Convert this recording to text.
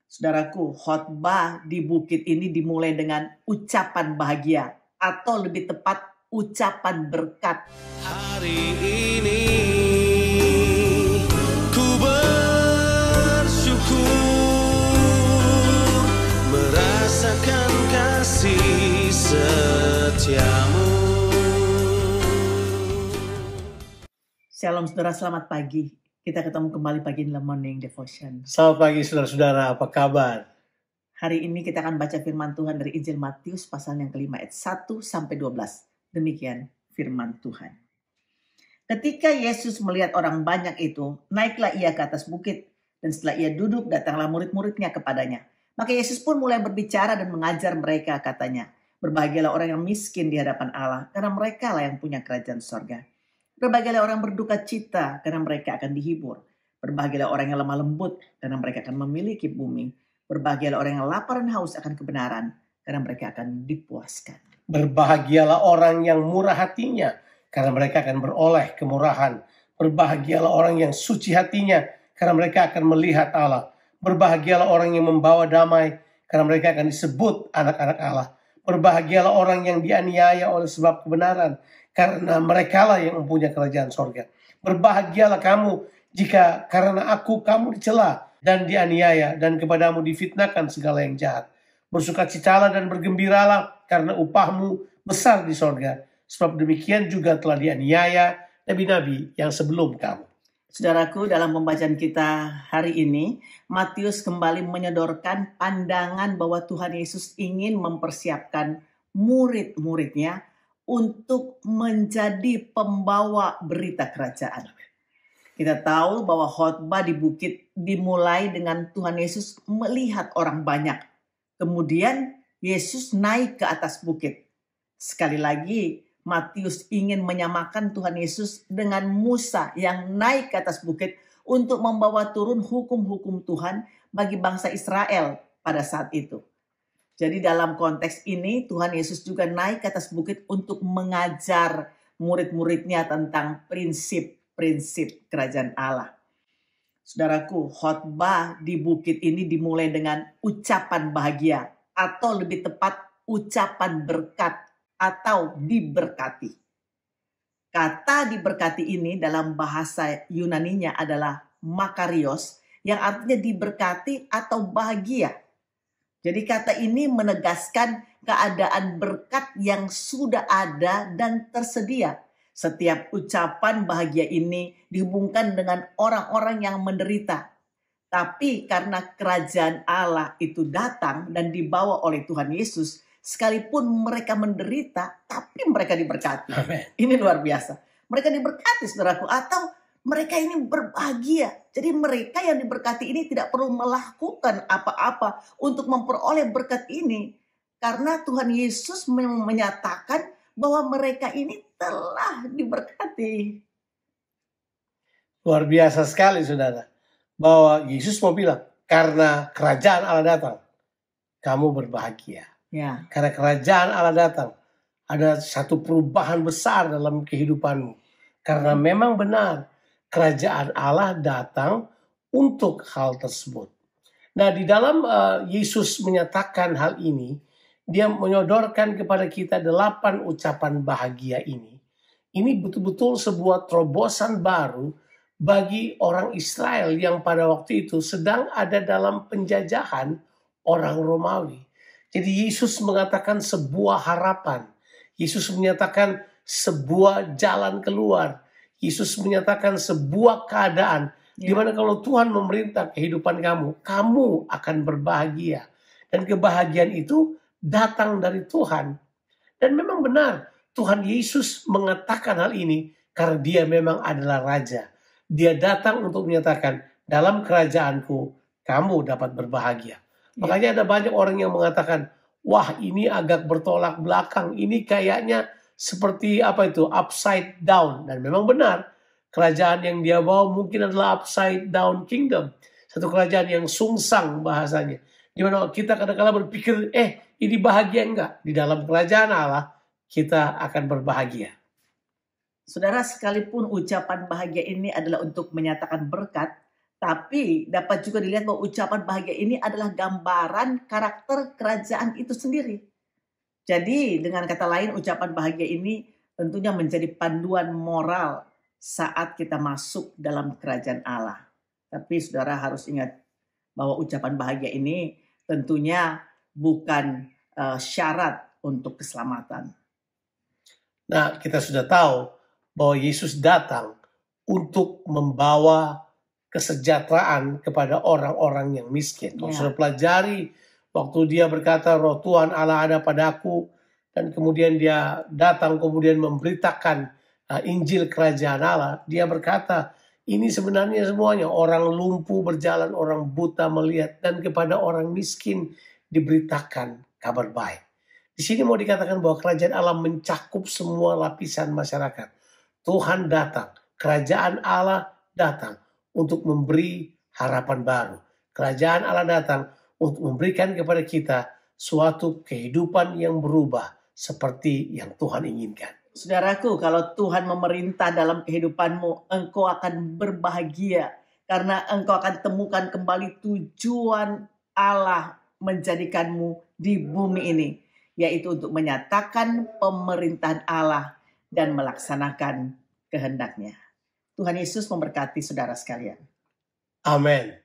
Saudaraku, khotbah di bukit ini dimulai dengan ucapan bahagia, atau lebih tepat ucapan berkat. Hari ini ku bersyukur merasakan kasih setiamu. Shalom saudara, selamat pagi. Kita ketemu kembali pagi dalam Morning Devotion. Selamat pagi saudara-saudara, apa kabar? Hari ini kita akan baca firman Tuhan dari Injil Matius pasal yang kelima ayat 1-12. Demikian firman Tuhan. Ketika Yesus melihat orang banyak itu, naiklah ia ke atas bukit, dan setelah ia duduk, datanglah murid-muridnya kepadanya. Maka Yesus pun mulai berbicara dan mengajar mereka, katanya, berbahagialah orang yang miskin di hadapan Allah, karena mereka lah yang punya kerajaan sorga. Berbahagialah orang berduka cita, karena mereka akan dihibur. Berbahagialah orang yang lemah lembut, karena mereka akan memiliki bumi. Berbahagialah orang yang lapar dan haus akan kebenaran, karena mereka akan dipuaskan. Berbahagialah orang yang murah hatinya, karena mereka akan beroleh kemurahan. Berbahagialah orang yang suci hatinya, karena mereka akan melihat Allah. Berbahagialah orang yang membawa damai, karena mereka akan disebut anak-anak Allah. Berbahagialah orang yang dianiaya oleh sebab kebenaran, karena merekalah yang mempunyai kerajaan sorga. Berbahagialah kamu jika karena aku kamu dicela dan dianiaya dan kepadamu difitnahkan segala yang jahat. Bersukacitalah dan bergembiralah karena upahmu besar di sorga. Sebab demikian juga telah dianiaya nabi-nabi yang sebelum kamu. Saudaraku, dalam pembacaan kita hari ini, Matius kembali menyodorkan pandangan bahwa Tuhan Yesus ingin mempersiapkan murid-muridnya untuk menjadi pembawa berita kerajaan. Kita tahu bahwa khotbah di bukit dimulai dengan Tuhan Yesus melihat orang banyak. Kemudian Yesus naik ke atas bukit. Sekali lagi, Matius ingin menyamakan Tuhan Yesus dengan Musa yang naik ke atas bukit untuk membawa turun hukum-hukum Tuhan bagi bangsa Israel pada saat itu. Jadi dalam konteks ini Tuhan Yesus juga naik ke atas bukit untuk mengajar murid-muridnya tentang prinsip-prinsip kerajaan Allah. Saudaraku, khotbah di bukit ini dimulai dengan ucapan bahagia, atau lebih tepat ucapan berkat atau diberkati. Kata diberkati ini dalam bahasa Yunaninya adalah makarios, yang artinya diberkati atau bahagia. Jadi kata ini menegaskan keadaan berkat yang sudah ada dan tersedia. Setiap ucapan bahagia ini dihubungkan dengan orang-orang yang menderita. Tapi karena kerajaan Allah itu datang dan dibawa oleh Tuhan Yesus, sekalipun mereka menderita, tapi mereka diberkati. Amen. Ini luar biasa. Mereka diberkati, saudaraku, atau mereka ini berbahagia. Jadi mereka yang diberkati ini tidak perlu melakukan apa-apa untuk memperoleh berkat ini. Karena Tuhan Yesus menyatakan bahwa mereka ini telah diberkati. Luar biasa sekali saudara. Bahwa Yesus mau bilang, karena kerajaan Allah datang, kamu berbahagia. Ya. Karena kerajaan Allah datang, ada satu perubahan besar dalam kehidupanmu. Karena memang benar, kerajaan Allah datang untuk hal tersebut. Nah, di dalam Yesus menyatakan hal ini, dia menyodorkan kepada kita 8 ucapan bahagia ini. Ini betul-betul sebuah terobosan baru bagi orang Israel yang pada waktu itu sedang ada dalam penjajahan orang Romawi. Jadi Yesus mengatakan sebuah harapan. Yesus menyatakan sebuah jalan keluar. Yesus menyatakan sebuah keadaan di mana kalau Tuhan memerintah kehidupan kamu, kamu akan berbahagia. Dan kebahagiaan itu datang dari Tuhan. Dan memang benar, Tuhan Yesus mengatakan hal ini karena dia memang adalah Raja. Dia datang untuk menyatakan, dalam kerajaanku, kamu dapat berbahagia. Makanya ada banyak orang yang mengatakan, wah ini agak bertolak belakang, ini kayaknya seperti apa itu, upside down. Dan memang benar, kerajaan yang dia bawa mungkin adalah upside down kingdom. Satu kerajaan yang sungsang bahasanya. Di mana kita kadang-kadang berpikir, ini bahagia enggak? Di dalam kerajaan Allah, kita akan berbahagia. Saudara, sekalipun ucapan bahagia ini adalah untuk menyatakan berkat, Tapi dapat juga dilihat bahwa ucapan bahagia ini adalah gambaran karakter kerajaan itu sendiri. Jadi dengan kata lain ucapan bahagia ini tentunya menjadi panduan moral saat kita masuk dalam kerajaan Allah. Tapi saudara harus ingat bahwa ucapan bahagia ini tentunya bukan syarat untuk keselamatan. Nah, kita sudah tahu bahwa Yesus datang untuk membawa kesejahteraan kepada orang-orang yang miskin. Kalau sudah pelajari waktu dia berkata roh Tuhan Allah ada padaku, dan kemudian dia datang kemudian memberitakan Injil kerajaan Allah, dia berkata ini sebenarnya semuanya orang lumpuh berjalan, orang buta melihat, dan kepada orang miskin diberitakan kabar baik. Di sini mau dikatakan bahwa kerajaan Allah mencakup semua lapisan masyarakat. Tuhan datang, kerajaan Allah datang untuk memberi harapan baru. Kerajaan Allah datang untuk memberikan kepada kita suatu kehidupan yang berubah seperti yang Tuhan inginkan. Saudaraku, kalau Tuhan memerintah dalam kehidupanmu, engkau akan berbahagia karena engkau akan temukan kembali tujuan Allah menjadikanmu di bumi ini, yaitu untuk menyatakan pemerintahan Allah dan melaksanakan kehendak-Nya. Tuhan Yesus memberkati saudara sekalian. Amin.